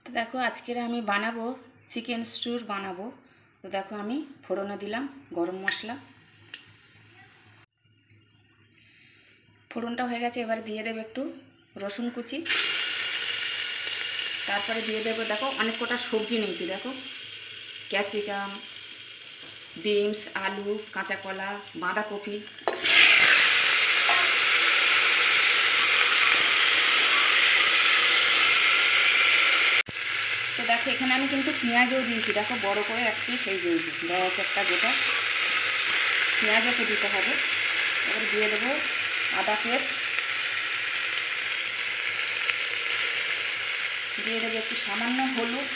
তো দেখো আজকের আমি বানাবো চিকেন স্টু বানাবো। তো দেখো আমি ফোড়নে দিলাম গরম মশলা, ফোড়নটা হয়ে গেছে। এবারে দিয়ে দেবো একটু রসুন কুচি, তারপরে দিয়ে দেবো দেখো অনেক কটা সবজি নিয়েছি। দেখো ক্যাপসিকাম, বিনস, আলু, কাঁচা কলা, বাঁধাকপি। তো দেখো এখানে আমি কিন্তু পেঁয়াজও দিয়েছি, দেখো বড় করে এক পিস এই দিয়েছি, বড় একটা গোটা পেঁয়াজও দিতে হবে। এবার দিয়ে দেবো আদা পেস্ট, দিয়ে দেবো একটু সামান্য হলুদ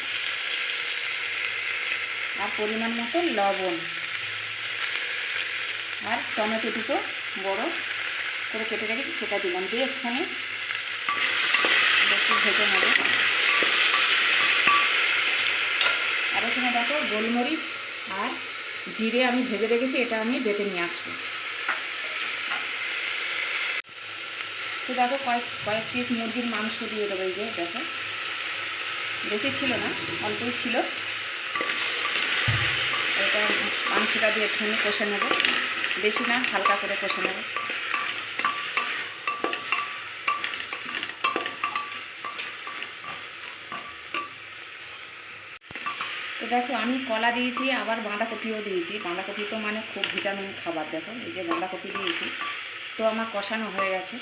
আর পরিমাণ মতো লবণ, আর টমেটো দুটো বড় করে কেটে রেখেছি সেটা দিলাম, দিয়ে একটুখানি একটু ভেজে নেব। আর এখানে দেখো গোলমরিচ আর জিরে আমি ভেজে রেখেছি, এটা আমি বেটে নিয়ে আসবো। তো দেখো কয়েক পিস মুরগির মাংস দিয়ে দেবো। এই যে দেখো বেশি ছিল না, অল্পই ছিল। এটা মাংসটা দিয়ে একটুখানি কষে নেব, বেশি না হালকা করে কষে নেব। তো দেখো আমি কলা দিয়েছি, আবার বাঁধাকপিও দিয়েছি। বাঁধাকপি তো মানে খুব ভিটামিন খাবার। দেখো এই যে বাঁধাকপি দিয়েছি। তো আমার কষানো হয়ে গেছে,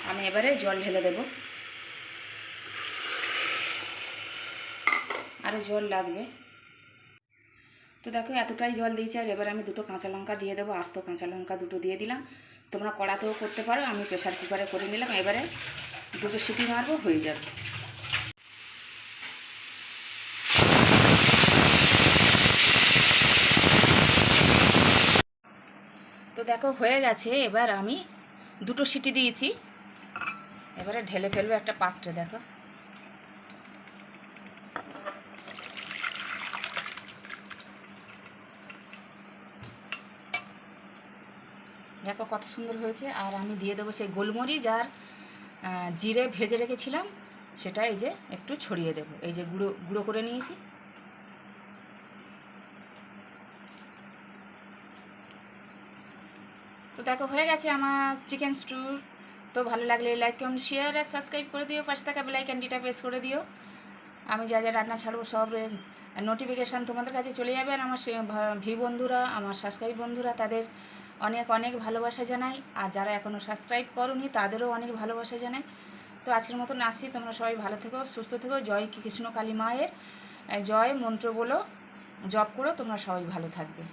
আমি এবারে জল ঢেলে দেব, আরও জল লাগবে। তো দেখো এতটাই জল দিয়েছি। আর এবার আমি দুটো কাঁচা লঙ্কা দিয়ে দেবো, আস্ত কাঁচা লঙ্কা দুটো দিয়ে দিলাম। তোমরা কড়াতেও করতে পারো, আমি প্রেশার কুকারে করে নিলাম। এবারে দুটো সিটি মারবো, হয়ে যাবে। তো দেখো হয়ে গেছে, এবার আমি দুটো সিটি দিয়েছি, এবারে ঢেলে ফেলবো একটা পাত্রে। দেখো দেখো কত সুন্দর হয়েছে। আর আমি দিয়ে দেবো সেই গোলমরিচ আর জিরে ভেজে রেখেছিলাম, সেটা এই যে একটু ছড়িয়ে দেবো। এই যে গুঁড়ো গুঁড়ো করে নিয়েছি। তো দেখো হয়ে গেছে আমার চিকেন স্টু। তো ভালো লাগলে লাইক, কমেন্ট, শেয়ার আর সাবস্ক্রাইব করে দিও, পাশে থাকা বেল আইকনটিটা প্রেস করে দিও। আমি যা যা রান্না ছাড়বো সব নোটিফিকেশান তোমাদের কাছে চলে যাবে। আর আমার ভি বন্ধুরা, আমার সাবস্ক্রাইব বন্ধুরা, তাদের অনেক অনেক ভালোবাসা জানাই। আর যারা এখনও সাবস্ক্রাইব করোনি তাদেরও অনেক ভালোবাসা জানাই। তো আজকের মতন আসছি, তোমরা সবাই ভালো থেকো, সুস্থ থেকো। জয় কৃষ্ণ কালী মায়ের জয় মন্ত্র বলো, জপ করো, তোমরা সবাই ভালো থাকবে।